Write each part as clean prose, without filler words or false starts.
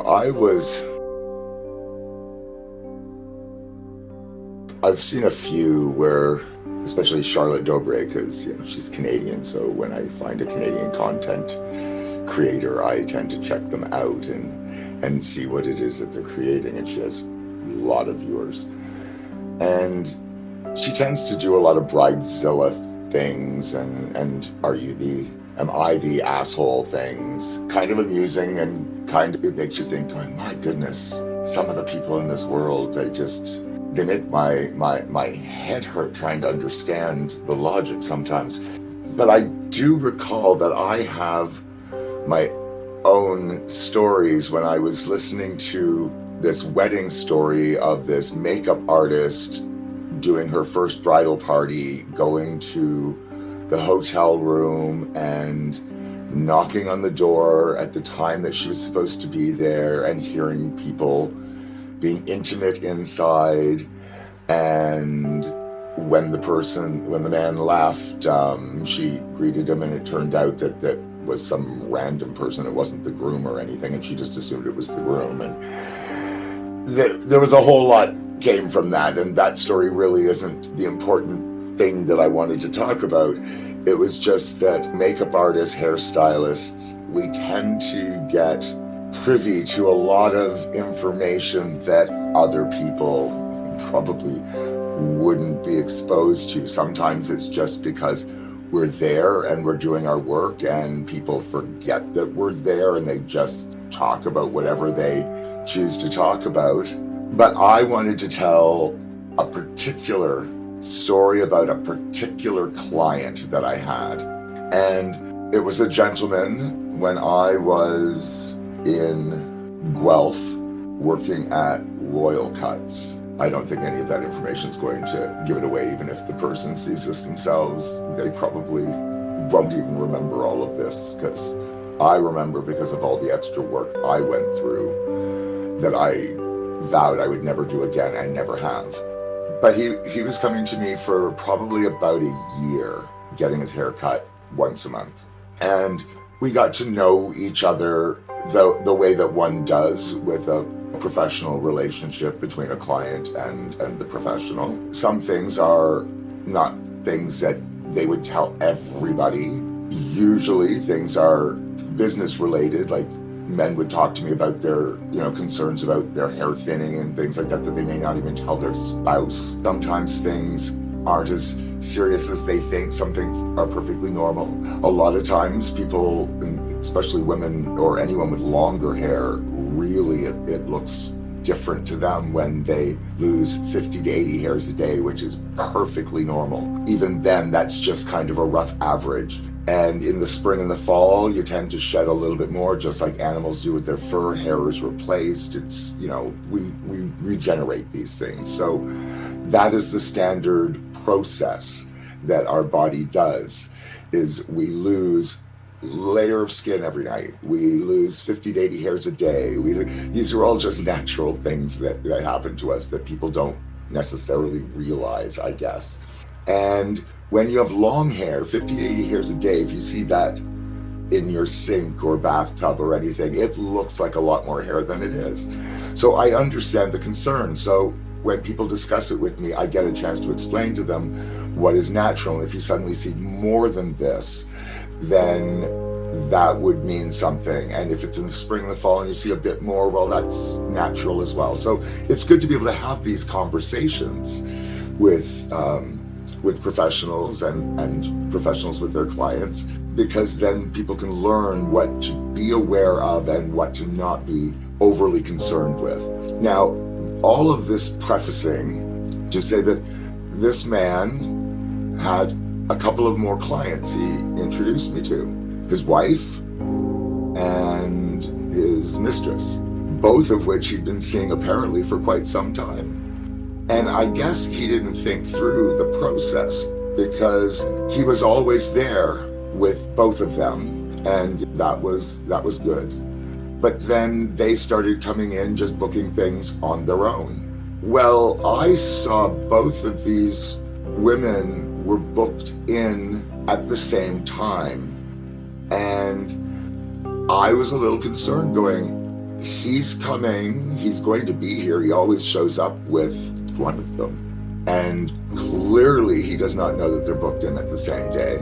I've seen a few where, especially Charlotte Dobre, because she's Canadian, so when I find a Canadian content creator, I tend to check them out and see what it is that they're creating, and she has a lot of viewers. And she tends to do a lot of bridezilla things and am I the asshole things, kind of amusing, and it makes you think, going, my goodness, some of the people in this world, they make my head hurt trying to understand the logic sometimes. But I do recall that I have my own stories when I was listening to this wedding story of this makeup artist doing her first bridal party, going to the hotel room and knocking on the door at the time that she was supposed to be there, and hearing people being intimate inside. And when the man left, she greeted him, and it turned out that was some random person. It wasn't the groom or anything, and she just assumed it was the groom. And there was a whole lot came from that, and that story really isn't the important thing that I wanted to talk about. It was just that makeup artists, hairstylists, we tend to get privy to a lot of information that other people probably wouldn't be exposed to. Sometimes it's just because we're there and we're doing our work, and people forget that we're there and they just talk about whatever they choose to talk about. But I wanted to tell a particular story about a particular client that I had. And it was a gentleman when I was in Guelph working at Royal Cuts. I don't think any of that information is going to give it away. Even if the person sees this themselves, they probably won't even remember all of this, because I remember, because of all the extra work I went through, that I vowed I would never do again, and never have. But he was coming to me for probably about a year, getting his hair cut once a month. And we got to know each other the way that one does with a professional relationship between a client and the professional. Some things are not things that they would tell everybody. Usually things are business related, like men would talk to me about their, concerns about their hair thinning and things like that they may not even tell their spouse. Sometimes things aren't as serious as they think. Some things are perfectly normal. A lot of times people, especially women or anyone with longer hair, really it looks different to them when they lose 50 to 80 hairs a day, which is perfectly normal. Even then, that's just kind of a rough average. And in the spring and the fall, you tend to shed a little bit more, just like animals do with their fur. Hair is replaced. It's, we regenerate these things. So that is the standard process that our body does, is we lose layer of skin every night. We lose 50 to 80 hairs a day. These are all just natural things that happen to us that people don't necessarily realize, I guess. And when you have long hair, 50 to 80 hairs a day, if you see that in your sink or bathtub or anything, it looks like a lot more hair than it is. So I understand the concern. So when people discuss it with me, I get a chance to explain to them what is natural. And if you suddenly see more than this, then that would mean something. And if it's in the spring and the fall and you see a bit more, well, that's natural as well. So it's good to be able to have these conversations with professionals and professionals with their clients, because then people can learn what to be aware of and what to not be overly concerned with. Now, all of this prefacing to say that this man had a couple of more clients he introduced me to, his wife and his mistress, both of which he'd been seeing apparently for quite some time. And I guess he didn't think through the process, because he was always there with both of them, and that was good. But then they started coming in, just booking things on their own. Well, I saw both of these women were booked in at the same time, and I was a little concerned, going, he's coming, he's going to be here. He always shows up with one of them. And clearly he does not know that they're booked in at the same day,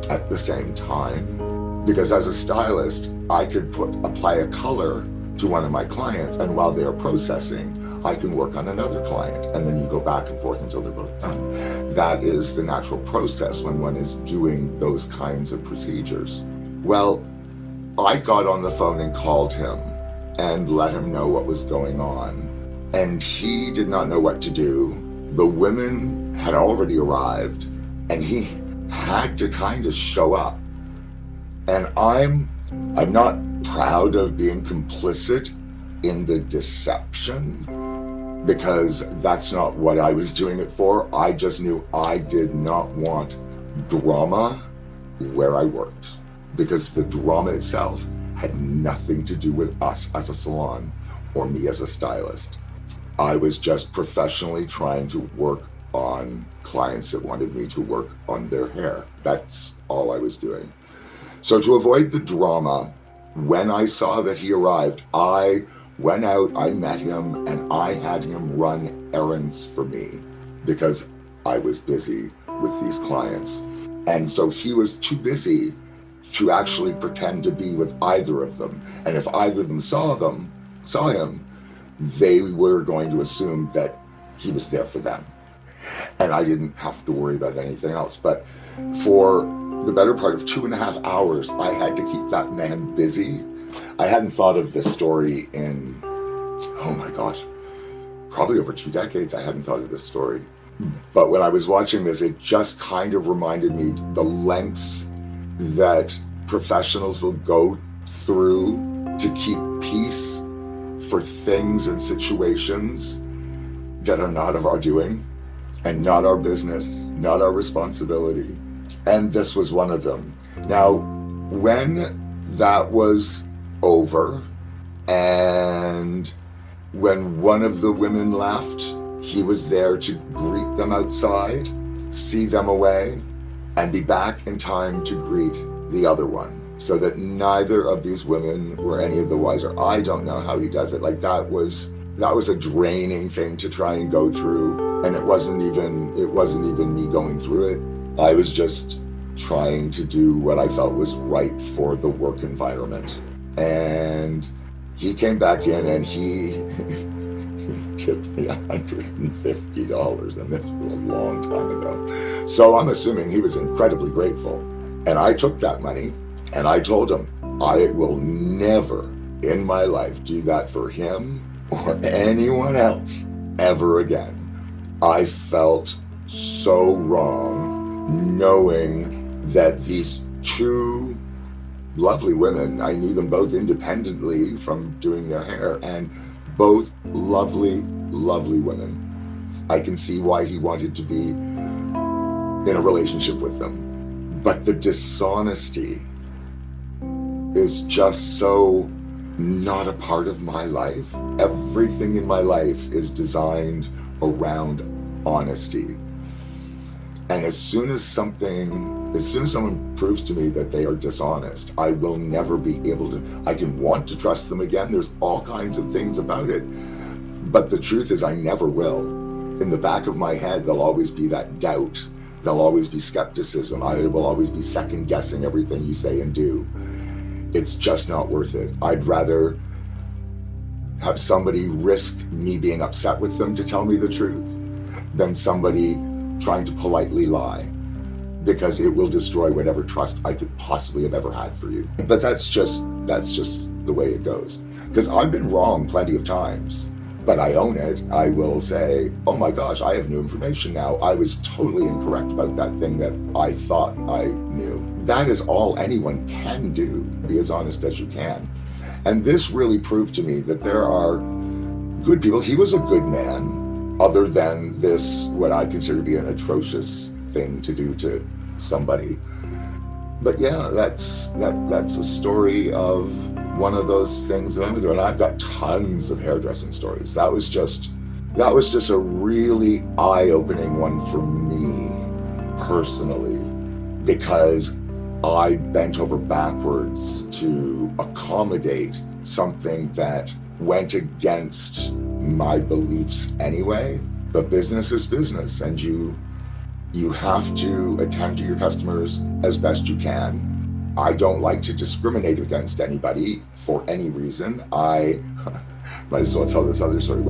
at the same time. Because as a stylist, I could apply a color to one of my clients, and while they are processing, I can work on another client, and then you go back and forth until they're both done. That is the natural process when one is doing those kinds of procedures. Well, I got on the phone and called him and let him know what was going on, and he did not know what to do. The women had already arrived, and he had to kind of show up. And I'm not proud of being complicit in the deception, because that's not what I was doing it for. I just knew I did not want drama where I worked, because the drama itself had nothing to do with us as a salon or me as a stylist. I was just professionally trying to work on clients that wanted me to work on their hair. That's all I was doing. So to avoid the drama, when I saw that he arrived, I went out, I met him, and I had him run errands for me because I was busy with these clients. And so he was too busy to actually pretend to be with either of them. And if either of them saw him, they were going to assume that he was there for them. And I didn't have to worry about anything else. But for the better part of 2.5 hours, I had to keep that man busy. I hadn't thought of this story in, oh my gosh, probably over 2 decades. I hadn't thought of this story. But when I was watching this, it just kind of reminded me the lengths that professionals will go through to keep peace for things and situations that are not of our doing and not our business, not our responsibility. And this was one of them. Now, when that was over and when one of the women left, he was there to greet them outside, see them away, and be back in time to greet the other one, so that neither of these women were any of the wiser. I don't know how he does it. Like that was a draining thing to try and go through, and it wasn't even me going through it. I was just trying to do what I felt was right for the work environment. And he came back in and he tipped me $150, and this was a long time ago. So I'm assuming he was incredibly grateful. And I took that money and I told him, I will never in my life do that for him or anyone else ever again. I felt so wrong knowing that these two lovely women, I knew them both independently from doing their hair, and both lovely, lovely women. I can see why he wanted to be in a relationship with them. But the dishonesty is just so not a part of my life. Everything in my life is designed around honesty. And as soon as someone proves to me that they are dishonest, I will never be able to, I can want to trust them again. There's all kinds of things about it. But the truth is I never will. In the back of my head, there'll always be that doubt. There'll always be skepticism. I will always be second guessing everything you say and do. It's just not worth it. I'd rather have somebody risk me being upset with them to tell me the truth than somebody trying to politely lie, because it will destroy whatever trust I could possibly have ever had for you. But that's just the way it goes. Because I've been wrong plenty of times, but I own it. I will say, oh my gosh, I have new information now. I was totally incorrect about that thing that I thought I knew. That is all anyone can do. Be as honest as you can. And this really proved to me that there are good people. He was a good man, other than this, what I consider to be an atrocious thing to do to somebody. But yeah, that's a story of one of those things that I'm doing. And I've got tons of hairdressing stories. That was just a really eye-opening one for me personally, because I bent over backwards to accommodate something that went against my beliefs anyway. But business is business, and you have to attend to your customers as best you can. I don't like to discriminate against anybody for any reason. I might as well tell this other story.